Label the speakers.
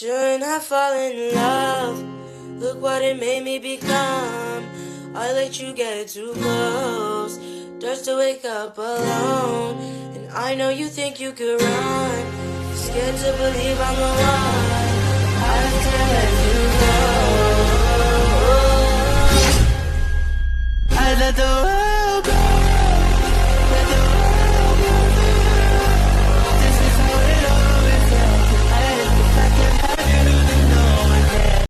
Speaker 1: Shouldn't have fallen in love. Look what it made me become. I let you get too close, just to wake up alone. And I know you think you could run, scared to believe I'm the one.